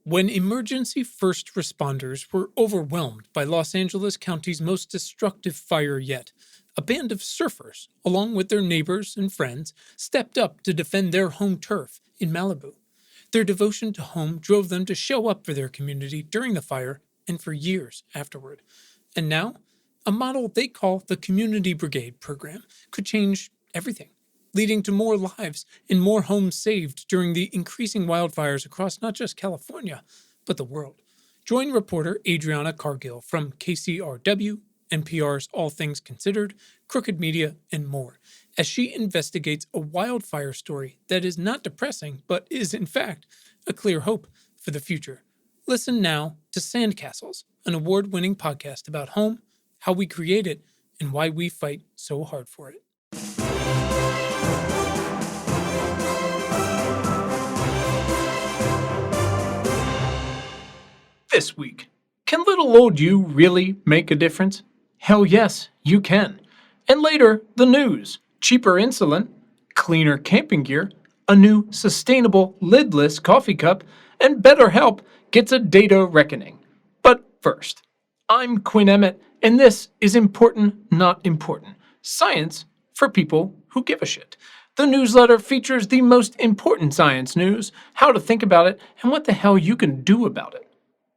When emergency first responders were overwhelmed by Los Angeles County's most destructive fire yet, a band of surfers, along with their neighbors and friends, stepped up to defend their home turf in Malibu. Their devotion to home drove them to show up for their community during the fire and for years afterward. And now, a model they call the Community Brigade program could change everything, leading to more lives and more homes saved during the increasing wildfires across not just California, but the world. Join reporter Adriana Cargill from KCRW, NPR's All Things Considered, Crooked Media, and more, as she investigates a wildfire story that is not depressing, but is, in fact, a clear hope for the future. Listen now to Sandcastles, an award-winning podcast about home, how we create it, and why we fight so hard for it. This week, can little old you really make a difference? Hell yes, you can. And later, the news, cheaper insulin, cleaner camping gear, a new sustainable lidless coffee cup, and BetterHelp gets a data reckoning. But first, I'm Quinn Emmett, and this is Important Not Important, science for people who give a shit. The newsletter features the most important science news, how to think about it, and what the hell you can do about it.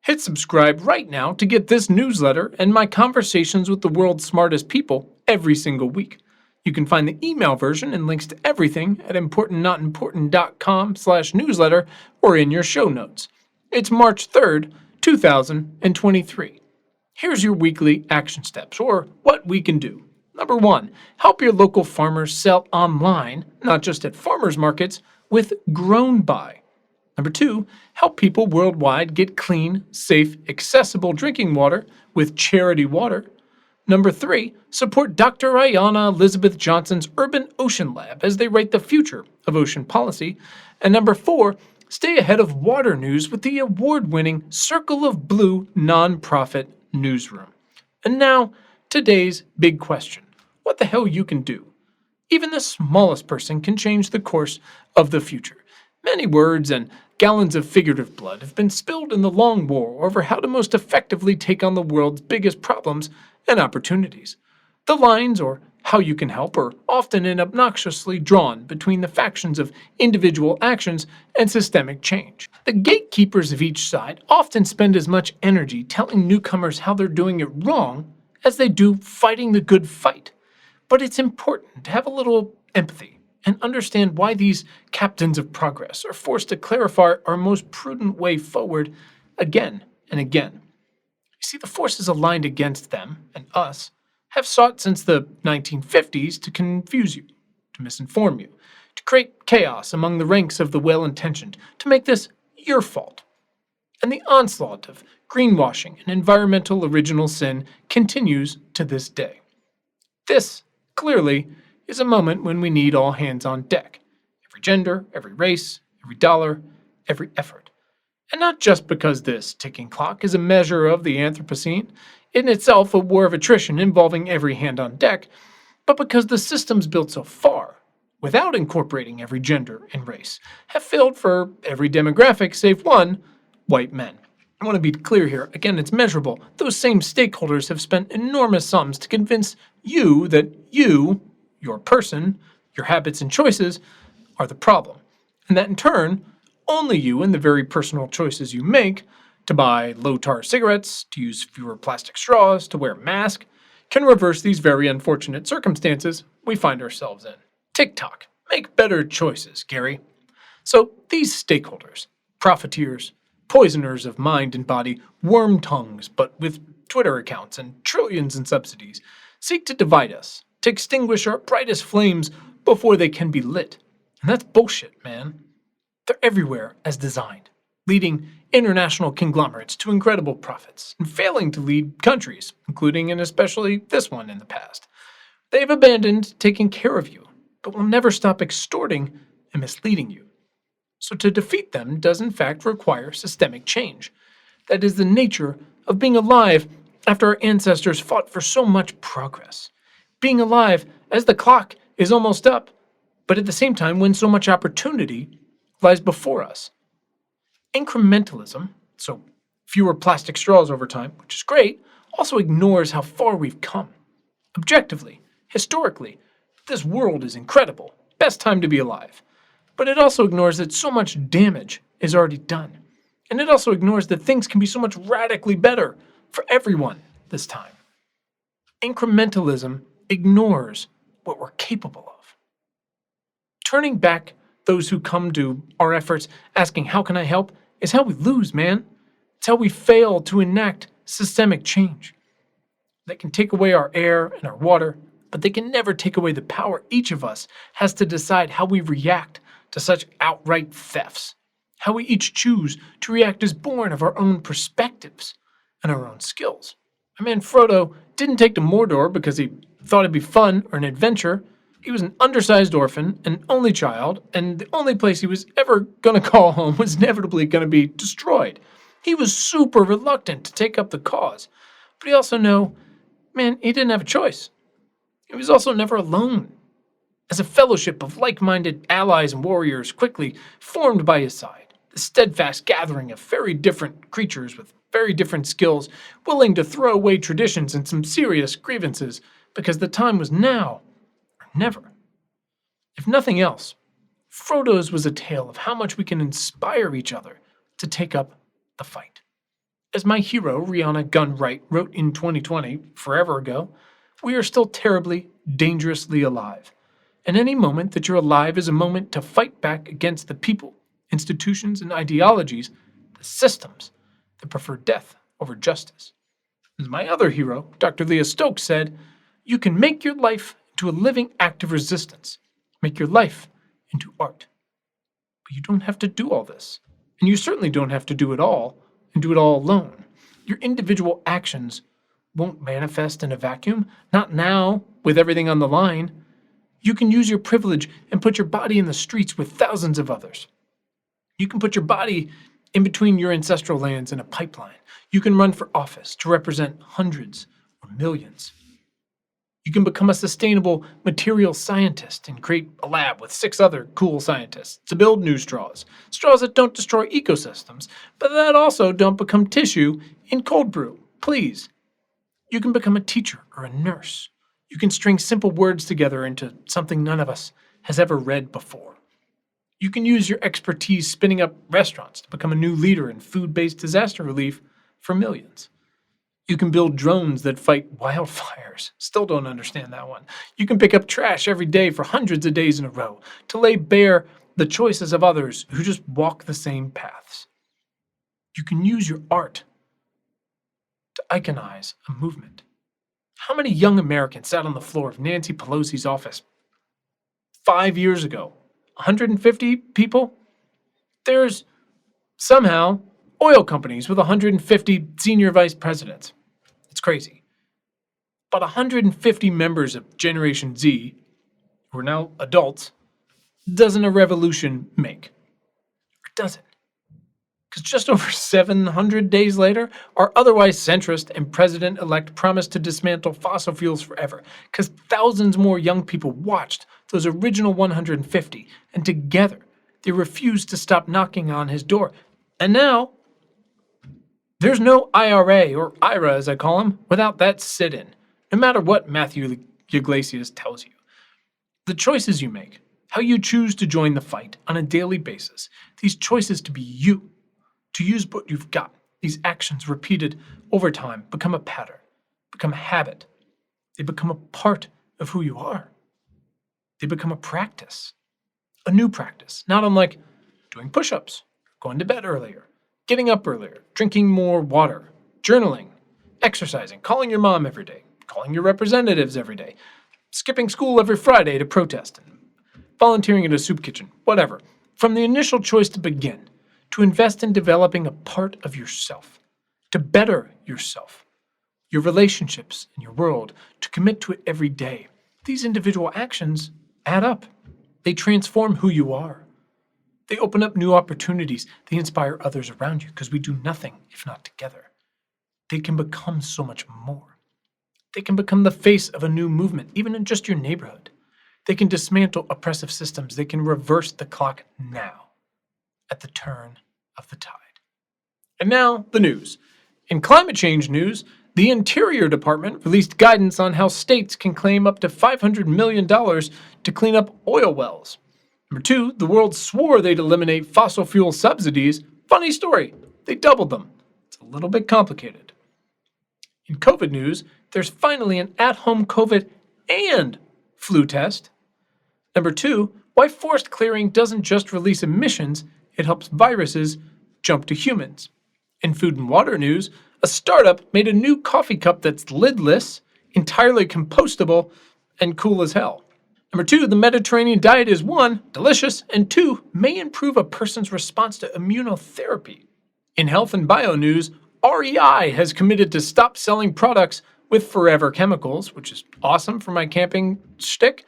Hit subscribe right now to get this newsletter and my conversations with the world's smartest people every single week. You can find the email version and links to everything at importantnotimportant.com/newsletter or in your show notes. It's March 3rd, 2023. Here's your weekly action steps, or what we can do. Number 1, help your local farmers sell online, not just at farmers markets, with Grown By. Number 2, help people worldwide get clean, safe, accessible drinking water with Charity Water. Number 3, support Dr. Ayanna Elizabeth Johnson's Urban Ocean Lab as they write the future of ocean policy. And number 4, stay ahead of water news with the award-winning Circle of Blue nonprofit newsroom. And now, today's big question. What the hell you can do? Even the smallest person can change the course of the future. Many words and gallons of figurative blood have been spilled in the long war over how to most effectively take on the world's biggest problems and opportunities. The lines, or how you can help, are often and obnoxiously drawn between the factions of individual actions and systemic change. The gatekeepers of each side often spend as much energy telling newcomers how they're doing it wrong as they do fighting the good fight. But it's important to have a little empathy and understand why these captains of progress are forced to clarify our most prudent way forward again and again. You see, the forces aligned against them and us have sought since the 1950s to confuse you, to misinform you, to create chaos among the ranks of the well-intentioned, to make this your fault. And the onslaught of greenwashing and environmental original sin continues to this day. This, clearly, is a moment when we need all hands on deck. Every gender, every race, every dollar, every effort. And not just because this ticking clock is a measure of the Anthropocene, in itself a war of attrition involving every hand on deck, but because the systems built so far, without incorporating every gender and race, have failed for every demographic save one, white men. I want to be clear here. Again, it's measurable. Those same stakeholders have spent enormous sums to convince you that you, your person, your habits and choices, are the problem. And that in turn, only you and the very personal choices you make to buy low-tar cigarettes, to use fewer plastic straws, to wear a mask, can reverse these very unfortunate circumstances we find ourselves in. TikTok. Make better choices, Gary. So these stakeholders, profiteers, poisoners of mind and body, worm tongues, but with Twitter accounts and trillions in subsidies, seek to divide us, to extinguish our brightest flames before they can be lit. And that's bullshit, man. They're everywhere as designed, leading international conglomerates to incredible profits, and failing to lead countries, including and especially this one in the past. They've abandoned taking care of you, but will never stop extorting and misleading you. So to defeat them does in fact require systemic change. That is the nature of being alive after our ancestors fought for so much progress. Being alive as the clock is almost up, but at the same time when so much opportunity lies before us. Incrementalism so fewer plastic straws over time, which is great, also ignores how far we've come. Objectively, historically, this world is incredible. Best time to be alive. But it also ignores that so much damage is already done. And it also ignores that things can be so much radically better for everyone this time. Incrementalism ignores what we're capable of. Turning back those who come to our efforts asking, how can I help, is how we lose, man. It's how we fail to enact systemic change. They can take away our air and our water, but they can never take away the power each of us has to decide how we react to such outright thefts. How we each choose to react is born of our own perspectives and our own skills. I mean, Frodo didn't take to Mordor because he thought it'd be fun or an adventure. He was an undersized orphan, an only child, and the only place he was ever going to call home was inevitably going to be destroyed. He was super reluctant to take up the cause, but he also knew, man, he didn't have a choice. He was also never alone, as a fellowship of like-minded allies and warriors quickly formed by his side, the steadfast gathering of very different creatures with very different skills, willing to throw away traditions and some serious grievances because the time was now or never. If nothing else, Frodo's was a tale of how much we can inspire each other to take up the fight. As my hero, Rihanna Gunn Wright, wrote in 2020, forever ago, we are still terribly, dangerously alive. And any moment that you're alive is a moment to fight back against the people, institutions, and ideologies, the systems that prefer death over justice. As my other hero, Dr. Leah Stokes, said, you can make your life into a living act of resistance, make your life into art. But you don't have to do all this. And you certainly don't have to do it all and do it all alone. Your individual actions won't manifest in a vacuum, not now with everything on the line. You can use your privilege and put your body in the streets with thousands of others. You can put your body in between your ancestral lands in a pipeline. You can run for office to represent hundreds or millions. You can become a sustainable material scientist and create a lab with 6 other cool scientists to build new straws. Straws that don't destroy ecosystems, but that also don't become tissue in cold brew. Please. You can become a teacher or a nurse. You can string simple words together into something none of us has ever read before. You can use your expertise spinning up restaurants to become a new leader in food-based disaster relief for millions. You can build drones that fight wildfires. Still don't understand that one. You can pick up trash every day for hundreds of days in a row to lay bare the choices of others who just walk the same paths. You can use your art to iconize a movement. How many young Americans sat on the floor of Nancy Pelosi's office 5 years ago? 150 people? There's somehow oil companies with 150 senior vice presidents. It's crazy. But 150 members of Generation Z, who are now adults, doesn't a revolution make? Or does it? Because just over 700 days later, our otherwise centrist and president-elect promised to dismantle fossil fuels forever, because thousands more young people watched those original 150, and together they refused to stop knocking on his door. And now, there's no IRA, or IRA as I call them, without that sit-in, no matter what Matthew Iglesias tells you. The choices you make, how you choose to join the fight on a daily basis, these choices to be you, to use what you've got, these actions repeated over time become a pattern, become a habit. They become a part of who you are. They become a practice, a new practice, not unlike doing push-ups, going to bed earlier, getting up earlier, drinking more water, journaling, exercising, calling your mom every day, calling your representatives every day, skipping school every Friday to protest, and volunteering at a soup kitchen, whatever. From the initial choice to begin, to invest in developing a part of yourself, to better yourself, your relationships and your world, to commit to it every day. These individual actions add up. They transform who you are. They open up new opportunities. They inspire others around you because we do nothing if not together. They can become so much more. They can become the face of a new movement, even in just your neighborhood. They can dismantle oppressive systems. They can reverse the clock now, at the turn of the tide. And now, the news. In climate change news, the Interior Department released guidance on how states can claim up to $500 million to clean up oil wells. Number 2, the world swore they'd eliminate fossil fuel subsidies. Funny story, they doubled them. It's a little bit complicated. In COVID news, there's finally an at-home COVID and flu test. Number 2, why forced clearing doesn't just release emissions, it helps viruses jump to humans. In food and water news, a startup made a new coffee cup that's lidless, entirely compostable, and cool as hell. Number 2, the Mediterranean diet is 1, delicious, and 2, may improve a person's response to immunotherapy. In health and bio news, REI has committed to stop selling products with forever chemicals, which is awesome for my camping shtick.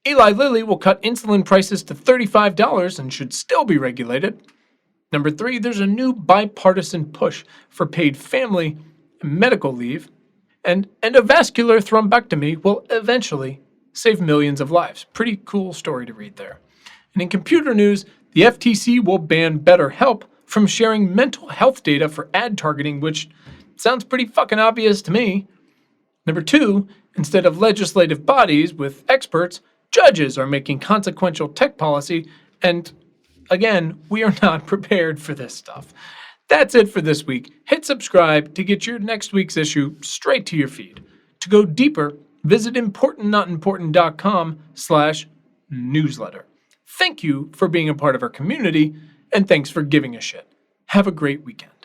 Eli Lilly will cut insulin prices to $35 and should still be regulated. Number 3, there's a new bipartisan push for paid family and medical leave, and endovascular thrombectomy will eventually save millions of lives. Pretty cool story to read there. And in computer news, the FTC will ban BetterHelp from sharing mental health data for ad targeting, which sounds pretty fucking obvious to me. Number 2, instead of legislative bodies with experts, judges are making consequential tech policy, and again, we are not prepared for this stuff. That's it for this week. Hit subscribe to get your next week's issue straight to your feed. To go deeper, visit importantnotimportant.com/newsletter. Thank you for being a part of our community, and thanks for giving a shit. Have a great weekend.